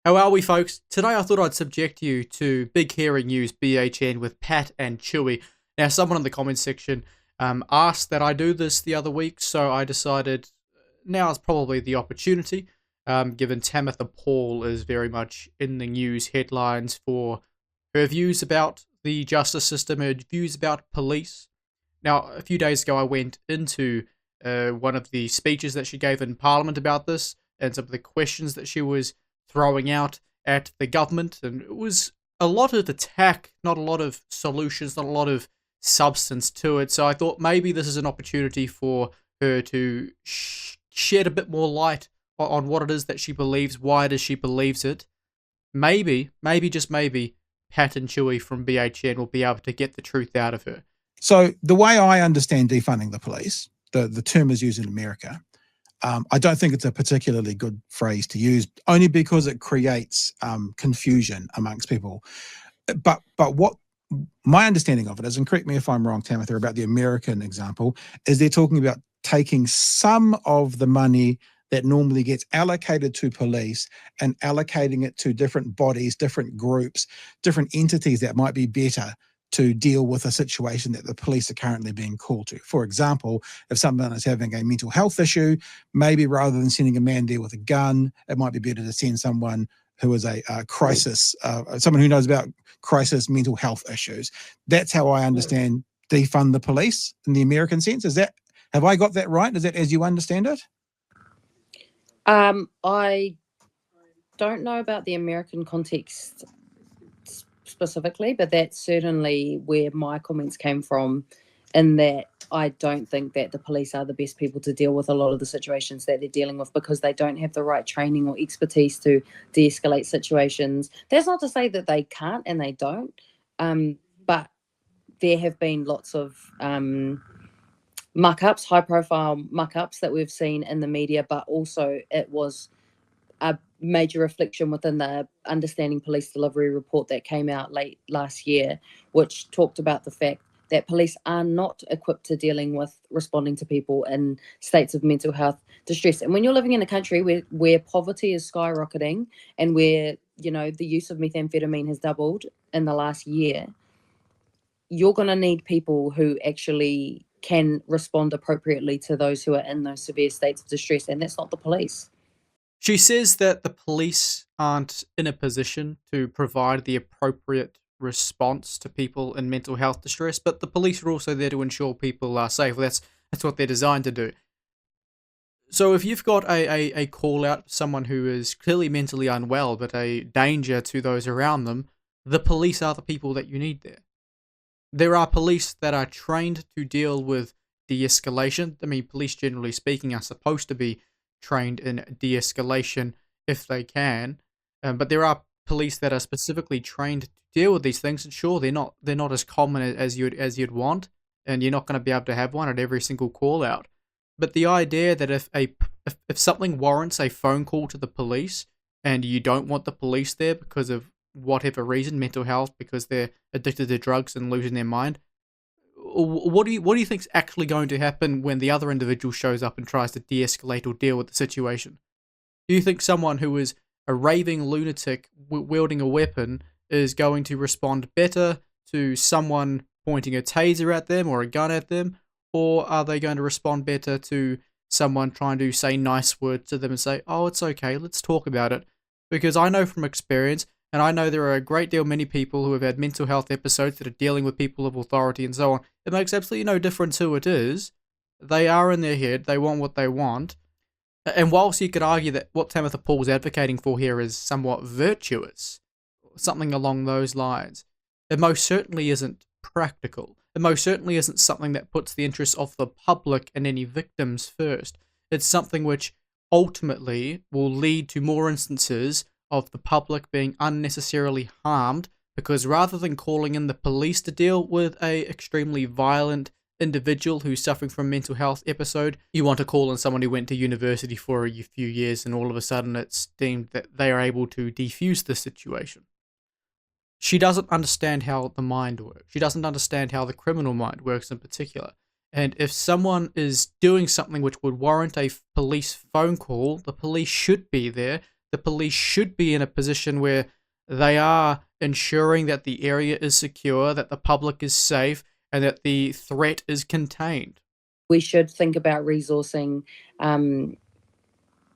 How are we, folks? Today I thought I'd subject you to big hearing news BHN with Pat and Chewy. Now, someone in the comments section asked that I do this the other week, so I decided now is probably the opportunity, given Tamatha Paul is very much in the news headlines for her views about the justice system, her views about police. Now, a few days ago I went into one of the speeches that she gave in Parliament about this, and some of the questions that she was throwing out at the government, and it was a lot of attack, not a lot of solutions, not a lot of substance to it. So I thought maybe this is an opportunity for her to shed a bit more light on what it is that she believes, why it is she believes it. Maybe, just maybe, Pat and Chewy from BHN will be able to get the truth out of her. So the way I understand defunding the police, the term is used in America. I don't think it's a particularly good phrase to use, only because it creates confusion amongst people. But what my understanding of it is, and correct me if I'm wrong, Tamatha, about the American example, is they're talking about taking some of the money that normally gets allocated to police and allocating it to different bodies, different groups, different entities that might be better to deal with a situation that the police are currently being called to. For example, if someone is having a mental health issue, maybe rather than sending a man there with a gun, it might be better to send someone who is a crisis, someone who knows about crisis mental health issues. That's how I understand defund the police in the American sense. Have I got that right? Is that as you understand it? I don't know about the American context specifically, but that's certainly where my comments came from, in that I don't think that the police are the best people to deal with a lot of the situations that they're dealing with, because they don't have the right training or expertise to de-escalate situations. That's not to say that they can't and they don't, but there have been lots of muck-ups, high-profile muck-ups that we've seen in the media, but also it was a major reflection within the Understanding Police Delivery report that came out late last year, which talked about the fact that police are not equipped to dealing with responding to people in states of mental health distress. And when you're living in a country where poverty is skyrocketing and where, the use of methamphetamine has doubled in the last year, you're going to need people who actually can respond appropriately to those who are in those severe states of distress, and that's not the police. She says that the police aren't in a position to provide the appropriate response to people in mental health distress, but the police are also there to ensure people are safe. That's what they're designed to do. So if you've got a call out, someone who is clearly mentally unwell but a danger to those around them, the police are the people that you need there. There are police that are trained to deal with de-escalation. I mean, police, generally speaking, are supposed to be trained in de-escalation if they can, but there are police that are specifically trained to deal with these things. And sure, they're not as common as you'd want, and you're not going to be able to have one at every single call out. But the idea that if something warrants a phone call to the police and you don't want the police there because of whatever reason, mental health, because they're addicted to drugs and losing their mind, what do you think's actually going to happen when the other individual shows up and tries to de-escalate or deal with the situation? Do you think someone who is a raving lunatic wielding a weapon is going to respond better to someone pointing a taser at them or a gun at them, or are they going to respond better to someone trying to say nice words to them and say, "Oh, it's okay, let's talk about it"? Because I know from experience, and I know there are a great deal many people who have had mental health episodes that are dealing with people of authority and so on. It makes absolutely no difference who it is. They are in their head. They want what they want. And whilst you could argue that what Tamatha Paul's advocating for here is somewhat virtuous, something along those lines, it most certainly isn't practical. It most certainly isn't something that puts the interests of the public and any victims first. It's something which ultimately will lead to more instances of the public being unnecessarily harmed, because rather than calling in the police to deal with a extremely violent individual who's suffering from a mental health episode, you want to call in someone who went to university for a few years and all of a sudden it's deemed that they are able to defuse the situation. She doesn't understand how the mind works. She doesn't understand how the criminal mind works in particular. And if someone is doing something which would warrant a police phone call, the police should be there. the police should be in a position where they are ensuring that the area is secure, that the public is safe, and that the threat is contained. We should think about resourcing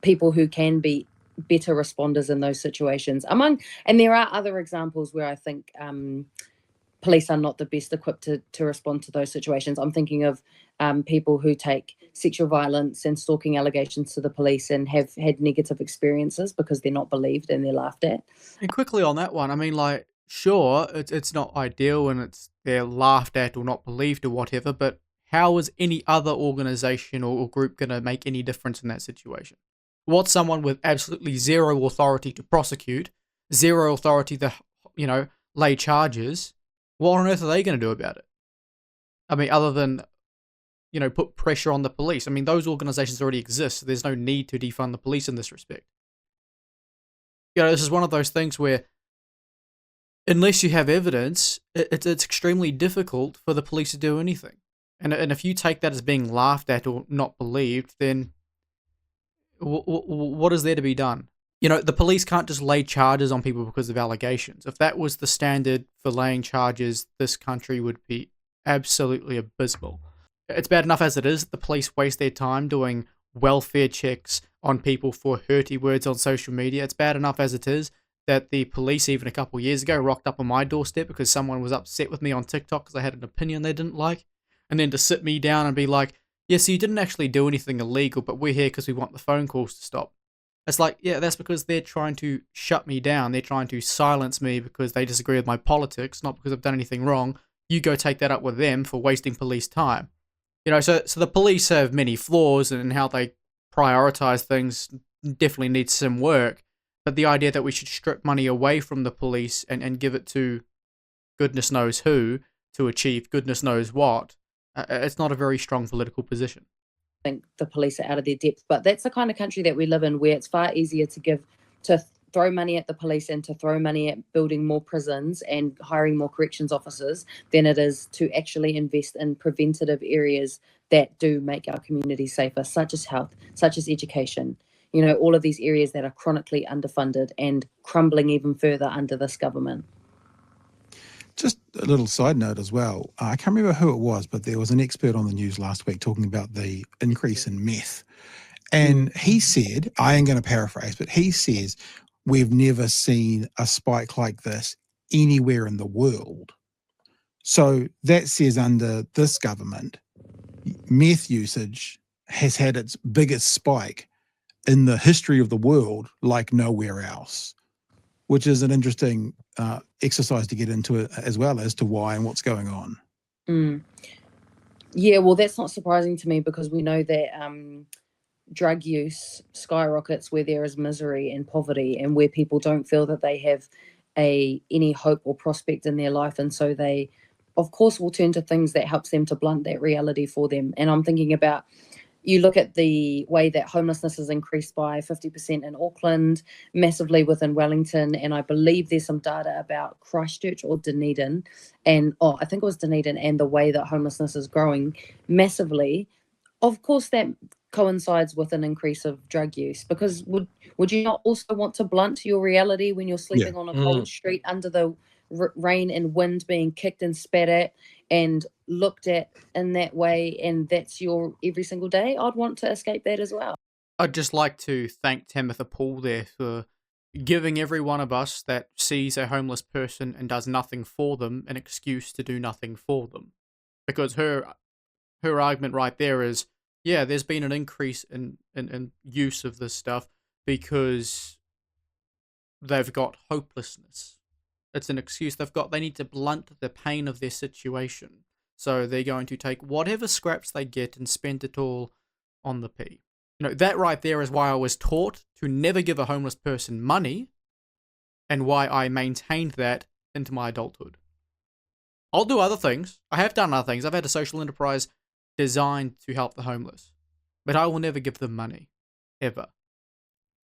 people who can be better responders in those situations. And there are other examples where I think police are not the best equipped to respond to those situations. I'm thinking of people who take sexual violence and stalking allegations to the police and have had negative experiences because they're not believed and they're laughed at. And quickly on that one, I mean, like, sure, it's not ideal and they're laughed at or not believed or whatever, but how is any other organization or group going to make any difference in that situation? What's someone with absolutely zero authority to prosecute, zero authority to, lay charges? What on earth are they going to do about it? I mean, other than, put pressure on the police. I mean, those organizations already exist, so there's no need to defund the police in this respect. This is one of those things where, unless you have evidence, it's extremely difficult for the police to do anything. And if you take that as being laughed at or not believed, then what is there to be done? The police can't just lay charges on people because of allegations. If that was the standard for laying charges, this country would be absolutely abysmal. It's bad enough as it is. The police waste their time doing welfare checks on people for hurty words on social media. It's bad enough as it is that the police, even a couple of years ago, rocked up on my doorstep because someone was upset with me on TikTok because I had an opinion they didn't like. And then to sit me down and be like, yeah, so you didn't actually do anything illegal, but we're here because we want the phone calls to stop. It's like, yeah, that's because they're trying to shut me down. They're trying to silence me because they disagree with my politics, not because I've done anything wrong. You go take that up with them for wasting police time. So the police have many flaws and how they prioritize things definitely needs some work. But the idea that we should strip money away from the police and give it to goodness knows who to achieve goodness knows what, it's not a very strong political position. I think the police are out of their depth, but that's the kind of country that we live in, where it's far easier to throw money at the police and to throw money at building more prisons and hiring more corrections officers than it is to actually invest in preventative areas that do make our community safer, such as health, such as education. All of these areas that are chronically underfunded and crumbling even further under this government. Just a little side note as well. I can't remember who it was, but there was an expert on the news last week talking about the increase in meth. And he said, I am going to paraphrase, but he says, we've never seen a spike like this anywhere in the world. So that says under this government, meth usage has had its biggest spike in the history of the world like nowhere else, which is an interesting exercise to get into it as well as to why and what's going on. Yeah, well, that's not surprising to me because we know that drug use skyrockets where there is misery and poverty and where people don't feel that they have any hope or prospect in their life. And so they, of course, will turn to things that helps them to blunt that reality for them. And I'm thinking about, you look at the way that homelessness has increased by 50% in Auckland, massively within Wellington, and I believe there's some data about Christchurch or Dunedin, and I think it was Dunedin, and the way that homelessness is growing massively. Of course, that coincides with an increase of drug use, because would you not also want to blunt your reality when you're sleeping on a cold street under the rain and wind, being kicked and spat at and looked at in that way, and that's your every single day? I'd want to escape that as well. I'd just like to thank Tamatha Paul there for giving every one of us that sees a homeless person and does nothing for them an excuse to do nothing for them. Because her argument right there is, yeah, there's been an increase in use of this stuff because they've got hopelessness. It's an excuse they need to blunt the pain of their situation. So they're going to take whatever scraps they get and spend it all on the P. That right there is why I was taught to never give a homeless person money, and why I maintained that into my adulthood. I'll do other things. I have done other things. I've had a social enterprise designed to help the homeless, but I will never give them money, ever.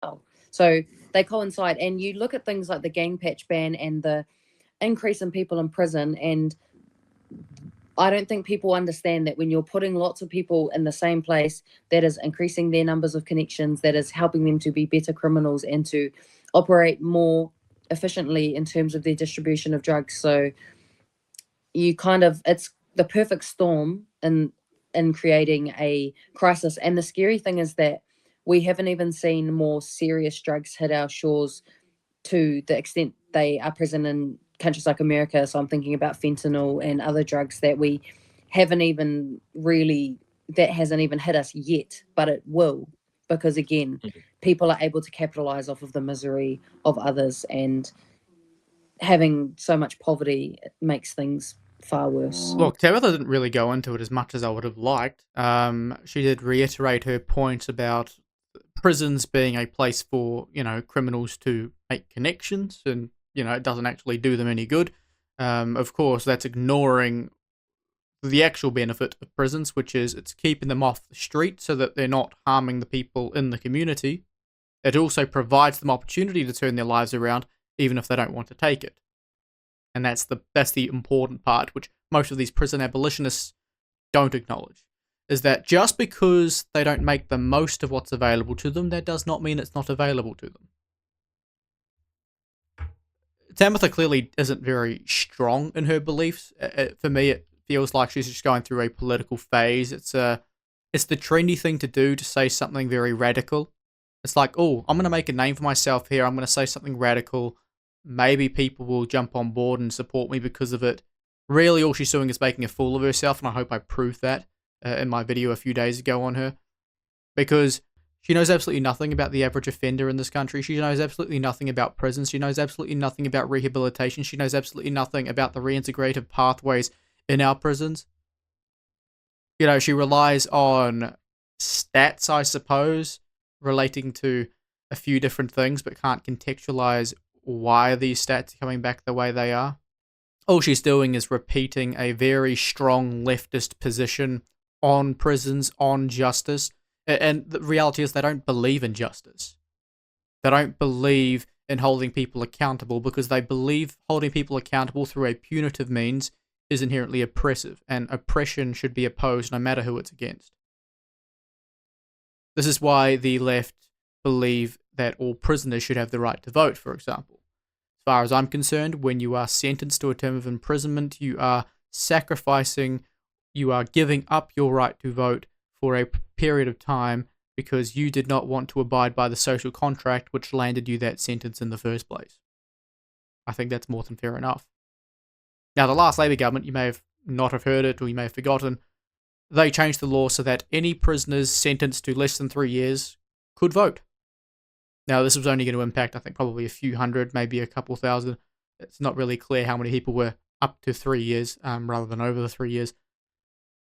Oh, so they coincide, and you look at things like the gang patch ban and the increase in people in prison, and I don't think people understand that when you're putting lots of people in the same place, that is increasing their numbers of connections, that is helping them to be better criminals and to operate more efficiently in terms of their distribution of drugs. So you kind of, it's the perfect storm in creating a crisis. And the scary thing is that we haven't even seen more serious drugs hit our shores to the extent they are present in countries like America. So I'm thinking about fentanyl and other drugs that we haven't even really, that hasn't even hit us yet, but it will, because again, people are able to capitalize off of the misery of others, and having so much poverty makes things far worse. Look, Tamatha didn't really go into it as much as I would have liked. She did reiterate her point about prisons being a place for, criminals to make connections, and, it doesn't actually do them any good. Of course, that's ignoring the actual benefit of prisons, which is it's keeping them off the street so that they're not harming the people in the community. It also provides them opportunity to turn their lives around, even if they don't want to take it. And that's the important part, which most of these prison abolitionists don't acknowledge, is that just because they don't make the most of what's available to them, that does not mean it's not available to them. Tamatha clearly isn't very strong in her beliefs. For me, it feels like she's just going through a political phase. It's the trendy thing to do, to say something very radical. It's like, oh, I'm going to make a name for myself here. I'm going to say something radical. Maybe people will jump on board and support me because of it. Really, all she's doing is making a fool of herself, and I hope I proved that in my video a few days ago on her. Because she knows absolutely nothing about the average offender in this country. She knows absolutely nothing about prisons. She knows absolutely nothing about rehabilitation. She knows absolutely nothing about the reintegrative pathways in our prisons. She relies on stats, I suppose, relating to a few different things, but can't contextualize why these stats are coming back the way they are. All she's doing is repeating a very strong leftist position on prisons, on justice. And the reality is they don't believe in justice. They don't believe in holding people accountable, because they believe holding people accountable through a punitive means is inherently oppressive, and oppression should be opposed no matter who it's against. This is why the left believe that all prisoners should have the right to vote, for example. As far as I'm concerned, when you are sentenced to a term of imprisonment, you are sacrificing, you are giving up your right to vote for a period of time because you did not want to abide by the social contract which landed you that sentence in the first place. I think that's more than fair enough. Now, the last Labour government, you may have not have heard it, or you may have forgotten, they changed the law so that any prisoners sentenced to less than 3 years could vote. Now, this was only going to impact, I think, probably a few hundred, maybe a couple thousand. It's not really clear how many people were up to 3 years rather than over the 3 years.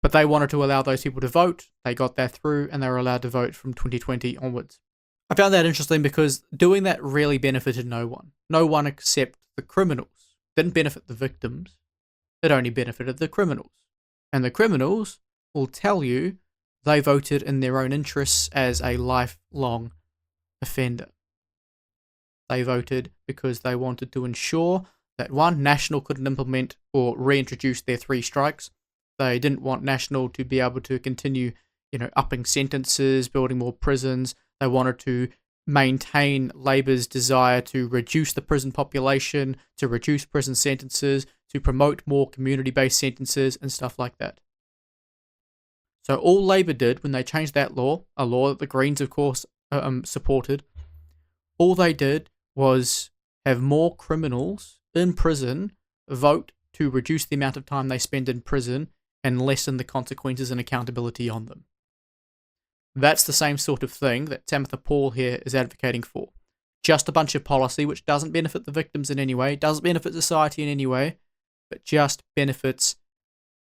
But they wanted to allow those people to vote. They got that through, and they were allowed to vote from 2020 onwards. I found that interesting because doing that really benefited no one. No one except the criminals. Didn't benefit the victims. It only benefited the criminals. And the criminals will tell you they voted in their own interests as a lifelong offender. They voted because they wanted to ensure that, one, National couldn't implement or reintroduce their 3 strikes. They didn't want National to be able to continue, upping sentences, building more prisons. They wanted to maintain Labour's desire to reduce the prison population, to reduce prison sentences, to promote more community-based sentences and stuff like that. So all Labour did when they changed that law, a law that the Greens, of course, supported, all they did was have more criminals in prison vote to reduce the amount of time they spend in prison and lessen the consequences and accountability on them. That's the same sort of thing that Tamatha Paul here is advocating for. Just a bunch of policy which doesn't benefit the victims in any way, doesn't benefit society in any way, but just benefits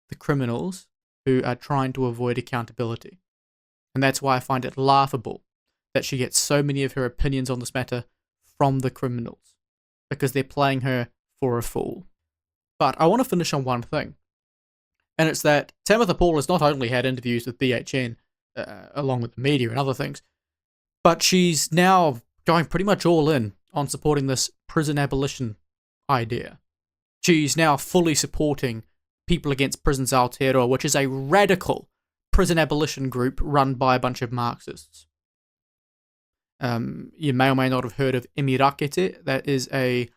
the criminals who are trying to avoid accountability. And that's why I find it laughable that she gets so many of her opinions on this matter from the criminals, because they're playing her for a fool. But I want to finish on one thing, and it's that Tamatha Paul has not only had interviews with BHN, along with the media and other things, but she's now going pretty much all in on supporting this prison abolition idea. She's now fully supporting People Against Prisons Aotearoa, which is a radical prison abolition group run by a bunch of Marxists. You may or may not have heard of Emirakete. That is a,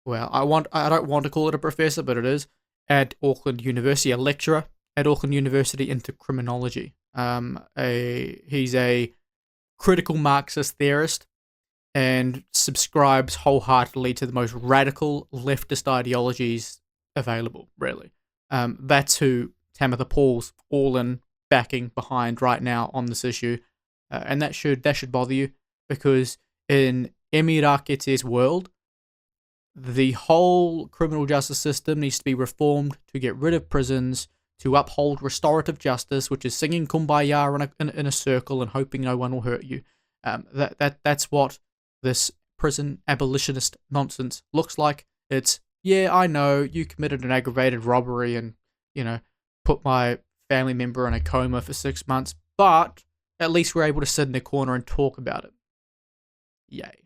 well, I don't want to call it a professor, but it is, at Auckland University, a lecturer at Auckland University into criminology. He's a critical Marxist theorist and subscribes wholeheartedly to the most radical leftist ideologies available, really. That's who Tamatha Paul's all in backing behind right now on this issue. And that should bother you, because in Emirakete's world, the whole criminal justice system needs to be reformed to get rid of prisons, to uphold restorative justice, which is singing kumbaya in a circle and hoping no one will hurt you. That's what this prison abolitionist nonsense looks like. It's, yeah, I know you committed an aggravated robbery and, put my family member in a coma for 6 months, but at least we're able to sit in a corner and talk about it. Yay.